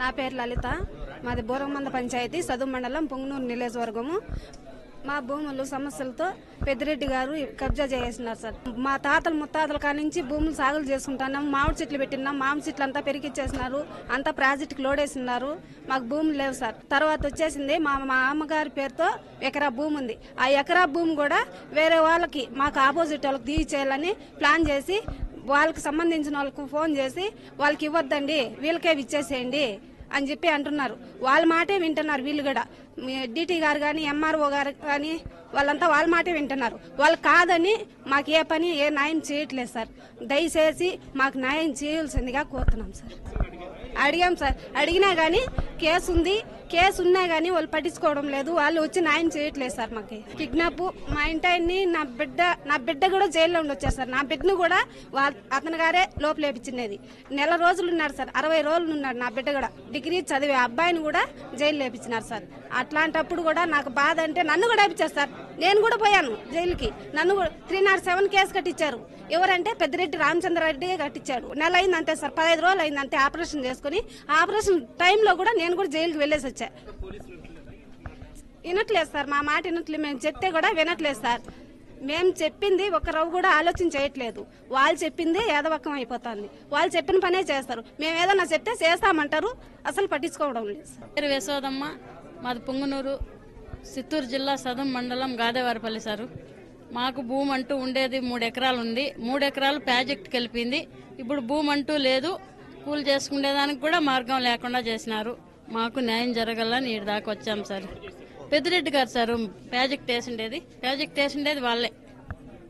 నా పేరు లలిత. మాది బోరంమంద పంచాయతీ సదువు మండలం పొంగనూరు నియోజకవర్గము. మా భూములు సమస్యలతో పెద్దిరెడ్డి గారు కబ్జా చేస్తున్నారు సార్. మా తాతలు ముత్తాతల కానించి భూములు సాగులు చేసుకుంటున్నాం. మామిడి చెట్లు పెట్టినాం, మామిడి చెట్లు అంతా పెరిగిచ్చేసినారు, అంతా ప్రాజెక్టుకి లోడేస్తున్నారు. మాకు భూములు లేవు సార్. తర్వాత వచ్చేసింది మా అమ్మగారి పేరుతో ఎకరా భూమి ఉంది. ఆ ఎకరా భూమి కూడా వేరే వాళ్ళకి, మాకు ఆపోజిట్ వాళ్ళకి తీయించేయాలని ప్లాన్ చేసి వాళ్ళకి సంబంధించిన వాళ్ళకు ఫోన్ చేసి వాళ్ళకి ఇవ్వద్దండి, వీళ్ళకే ఇచ్చేసేయండి అని చెప్పి అంటున్నారు. వాళ్ళ మాటే వింటున్నారు వీళ్ళు కూడా. డిటి గారు కానీ ఎంఆర్ఓ గారు కానీ వాళ్ళంతా వాళ్ళ మాటే వింటున్నారు. వాళ్ళు కాదని మాకు ఏ పని ఏ న్యాయం చేయట్లేదు సార్. దయచేసి మాకు న్యాయం చేయాల్సిందిగా కోరుతున్నాం సార్. అడిగాం సార్, అడిగినా కానీ కేసు ఉంది, కేసు ఉన్నా కానీ వాళ్ళు పట్టించుకోవడం లేదు. వాళ్ళు వచ్చి న్యాయం చేయట్లేదు సార్. మాకు కిడ్నాప్, మా ఇంటాయన్ని నా బిడ్డ కూడా జైల్లో ఉండొచ్చారు సార్. నా బిడ్డను కూడా అతని గారే లోపలేపించినది. నెల రోజులు ఉన్నాడు సార్, 60 రోజులు ఉన్నాడు నా బిడ్డ కూడా. డిగ్రీ చదివే అబ్బాయిని కూడా జైలు లేపించినారు సార్. అట్లాంటప్పుడు కూడా నాకు బాధ అంటే నన్ను కూడా వేపించారు సార్. నేను కూడా పోయాను జైలుకి. నన్ను 307 కేసు కట్టించారు. ఎవరంటే పెద్దిరెడ్డి రామచంద్రారెడ్డి కట్టించాడు. నెల అయింది అంతే సార్, 15 రోజులు అయింది అంతే ఆపరేషన్ చేసుకుని. ఆపరేషన్ టైంలో కూడా నేను కూడా జైలుకి వెళ్లేసి వచ్చా. వినట్లేదు సార్, మా మాట వినట్లేదు. మేము చెప్తే కూడా వినట్లేదు సార్. మేము చెప్పింది ఒక రవ్వు కూడా ఆలోచన చేయట్లేదు. వాళ్ళు చెప్పింది ఏదవక్కం అయిపోతుంది. వాళ్ళు చెప్పిన పనే చేస్తారు. మేము ఏదన్నా చెప్తే చేస్తామంటారు, అసలు పట్టించుకోవడం లేదు. పేరు యశోదమ్మ, మాది పొంగనూరు, చిత్తూరు జిల్లా సదుం మండలం గాదేవారిపల్లి సారు. మాకు భూమి అంటూ ఉండేది 3 ఎకరాలు ఉంది. 3 ఎకరాలు ప్రాజెక్టుకి వెళ్ళిపోయింది. ఇప్పుడు భూమి అంటూ లేదు. కూలి చేసుకునేదానికి కూడా మార్గం లేకుండా చేసినారు. మాకు న్యాయం జరగాలని ఈడ దాకా వచ్చాం సార్. పెద్దిరెడ్డి గారు సార్ ప్రాజెక్ట్ వేసిండేది వాళ్ళే.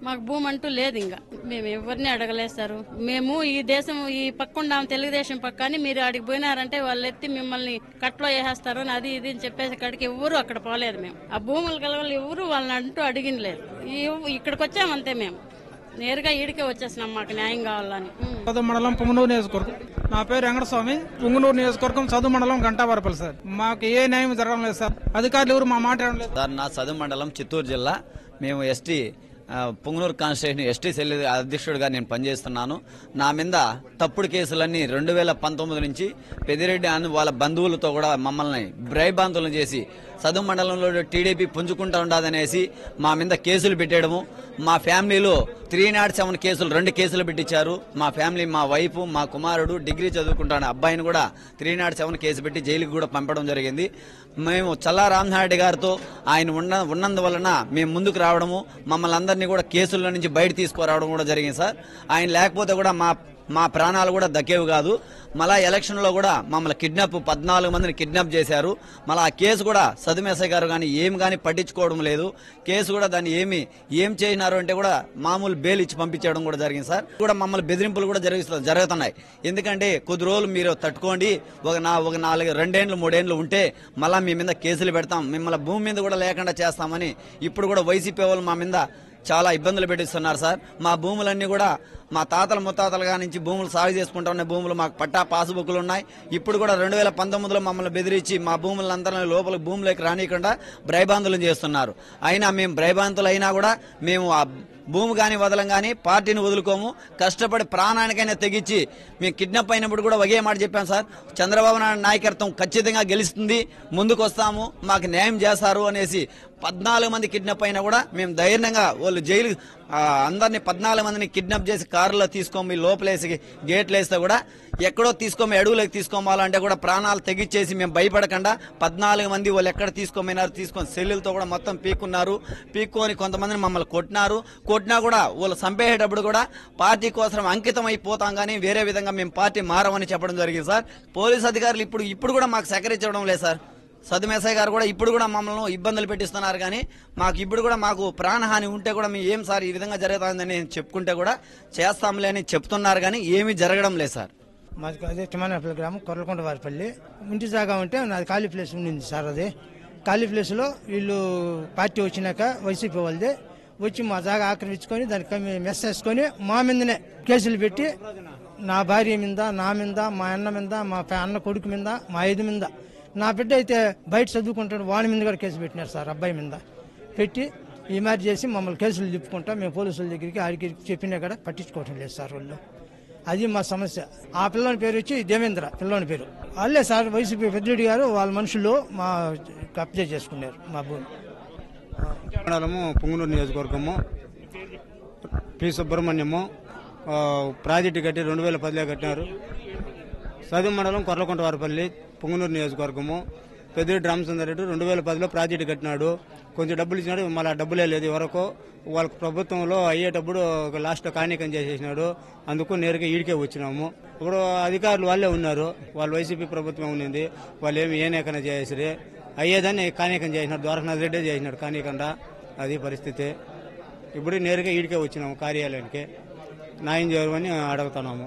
మాకు భూమి అంటూ లేదు. ఇంకా మేము ఎవరిని అడగలేదు సార్. మేము ఈ దేశం ఈ పక్క తెలుగుదేశం పక్క అని మీరు అడిగి పోయినారంటే వాళ్ళు ఎత్తి మిమ్మల్ని కట్లో వేసేస్తారు అని అది ఇది అని చెప్పేసి కాడికి ఎవరు అక్కడ పోలేదు. మేము ఆ భూములు కలవాలి ఎవరు వాళ్ళని అంటూ అడిగిన లేదు. ఇక్కడికి వచ్చామంతే. మేము నేరుగా ఈడికే వచ్చేసినాం, మాకు న్యాయం కావాలని. చదువు మండలం పొంగనూరు నియోజకవర్గం. నా పేరు వెంకటస్వామి, పొంగనూరు నియోజకవర్గం చదువు మండలం గంటావారిపల్లి సార్. మాకు ఏ న్యాయం జరగడం లేదు సార్. అధికారులు ఎవరు మా మాట లేదు సార్. నా చదువు మండలం చిత్తూరు జిల్లా. మేము ST Punganur constitution ST cell అధ్యక్షుడిగా నేను పనిచేస్తున్నాను. నా మీద తప్పుడు కేసులన్నీ 2019 నుంచి పెద్దిరెడ్డి అని వాళ్ళ బంధువులతో కూడా మమ్మల్ని భయభ్రాంతులను చేసి చదువు మండలంలో టీడీపీ పుంజుకుంటా ఉండదనేసి మా మీద కేసులు పెట్టేయడము. మా ఫ్యామిలీలో 307 కేసులు 2 కేసులు పెట్టించారు. మా ఫ్యామిలీ, మా వైఫ్, మా కుమారుడు డిగ్రీ చదువుకుంటాడు అబ్బాయిని కూడా 307 కేసు పెట్టి జైలుకి కూడా పంపడం జరిగింది. మేము చల్లా రామనాయుడు గారితో ఆయన ఉన్నందువలన మేము ముందుకు రావడము, మమ్మల్ని అందరినీ కూడా కేసుల నుంచి బయట తీసుకురావడం కూడా జరిగింది సార్. ఆయన లేకపోతే కూడా మా ప్రాణాలు కూడా దక్కేవి కాదు. మళ్ళా ఎలక్షన్ లో కూడా మమ్మల్ని 14 మందిని కిడ్నాప్ చేశారు. మళ్ళీ ఆ కేసు కూడా సదుమేసయ్య గారు కానీ ఏమి కానీ పట్టించుకోవడం లేదు. కేసు కూడా దాన్ని ఏం చేసినారు అంటే కూడా మామూలు బెయిల్ ఇచ్చి పంపించడం కూడా జరిగింది సార్. కూడా మమ్మల్ని బెదిరింపులు కూడా జరుగుతున్నాయి. ఎందుకంటే కొద్ది రోజులు మీరు తట్టుకోండి, ఒక 2 ఏళ్ళు 3 ఏళ్ళు ఉంటే మళ్ళా మీ మీద కేసులు పెడతాం, మిమ్మల్ని భూమి మీద కూడా లేకుండా చేస్తామని ఇప్పుడు కూడా వైసీపీ వాళ్ళు మా మీద చాలా ఇబ్బందులు పెట్టిస్తున్నారు సార్. మా భూములన్నీ కూడా మా తాతల ముత్తాతలుగా నుంచి భూములు సాగు చేసుకుంటా ఉన్న భూములు మాకు పట్టా పాసుబుక్లు ఉన్నాయి. ఇప్పుడు కూడా 2019లో మమ్మల్ని బెదిరించి మా భూములందరినీ లోపల భూములోకి రానియకుండా భయభ్రాంతులు చేస్తున్నారు. అయినా మేము భయభ్రాంతులు అయినా కూడా మేము ఆ భూమి కానీ వదలం కానీ పార్టీని వదులుకోము. కష్టపడి ప్రాణానికైనా తెగించి మేము కిడ్నాప్ అయినప్పుడు కూడా ఒకే మాట చెప్పాం సార్. చంద్రబాబు నాయుడు నాయకత్వం ఖచ్చితంగా గెలుస్తుంది, ముందుకు వస్తాము, మాకు న్యాయం చేస్తారు అనేసి 14 మంది కిడ్నాప్ అయినా కూడా మేము ధైర్యంగా వాళ్ళు జైలు అందరినీ 14 మందిని కిడ్నాప్ చేసి కారులో తీసుకోమి లోపలేసి గేట్లు వేస్తే కూడా ఎక్కడో తీసుకోమి అడుగులోకి తీసుకోవాలంటే కూడా ప్రాణాలు తెగిచ్చేసి మేము భయపడకుండా 14 మంది వాళ్ళు ఎక్కడ తీసుకోమైనారు తీసుకొని సెల్లులతో కూడా మొత్తం పీక్కొని కొంతమందిని మమ్మల్ని కొట్టినా కూడా వాళ్ళు చంపేసేటప్పుడు కూడా పార్టీ కోసం అంకితం అయిపోతాం కానీ వేరే విధంగా మేము పార్టీ మారమని చెప్పడం జరిగింది సార్. పోలీస్ అధికారులు ఇప్పుడు కూడా మాకు సహకరించడం లేదు సార్. సదుమేసయ్య గారు కూడా ఇప్పుడు కూడా మమ్మల్ని ఇబ్బందులు పెట్టిస్తున్నారు. కానీ మాకు ఇప్పుడు కూడా మాకు ప్రాణహాని ఉంటే కూడా మేము ఏం సార్ ఈ విధంగా జరుగుతుందని చెప్పుకుంటే కూడా చేస్తాంలే అని చెప్తున్నారు, కానీ ఏమీ జరగడం లేదు సార్. మాది అదే తిమ్మనపల్లి గ్రామం, కొర్లకొండ వారిపల్లి. ఇంటి జాగా ఉంటే నాది ఖాళీ ప్లేస్ ఉండింది సార్. అది ఖాళీ ప్లేస్లో వీళ్ళు పార్టీ వచ్చినాక వైసీపీ వాళ్ళది వచ్చి మా జాగా ఆక్రమించుకొని దానికి మెస్ వేసుకొని మా మీదనే కేసులు పెట్టి నా భార్య మీద, నా మీద, మా అన్న మీద, మా అన్న కొడుకు మీద, మా 5 మీద, నా బిడ్డ అయితే బయట చదువుకుంటాడు వాడి మీద కూడా కేసు పెట్టినారు సార్. అబ్బాయి మీద పెట్టి ఈ మాదిరి చేసి మమ్మల్ని కేసులు తిప్పుకుంటా మేము పోలీసుల దగ్గరికి ఆడికి చెప్పినా కూడా పట్టించుకోవటం లేదు సార్. వాళ్ళు అది మా సమస్య. ఆ పిల్లోని పేరు వచ్చి దేవేంద్ర పిల్లోని పేరు. వాళ్ళే సార్ వైసీపీ పెద్దిరెడ్డి గారు వాళ్ళ మనుషులు మా కబ్జా చేసుకున్నారు మా భూమి. మండలము పుంగనూరు నియోజకవర్గము పి సుబ్రహ్మణ్యము ప్రాజెక్టు కట్టి 2010లో కట్టినారు. సదుం మండలం కొర్లకుంటవారిపల్లి పుంగనూరు నియోజకవర్గము. పెద్దిరెడ్డి రామచంద్ర రెడ్డి 2010లో ప్రాజెక్టు కట్టినాడు. కొంచెం డబ్బులు ఇచ్చినాడు, మళ్ళీ డబ్బులే లేదు వరకు. వాళ్ళ ప్రభుత్వంలో అయ్యేటప్పుడు లాస్ట్ కానికం చేసేసినాడు. అందుకు నేరుగా ఈడికే వచ్చినాము. ఇప్పుడు అధికారులు వాళ్ళే ఉన్నారు, వాళ్ళు వైసీపీ ప్రభుత్వం ఉన్నింది. వాళ్ళు ఏమి ఏనేకన్నా చేసేసరి అయ్యేదాన్ని కానికం చేసినాడు. ద్వారకనాథ్ రెడ్డి చేసినాడు కానికండా. అది పరిస్థితి. ఇప్పుడు నేరుగా ఈడికే వచ్చినాము కార్యాలయానికి. న్యాయం చేయమని అడుగుతున్నాము.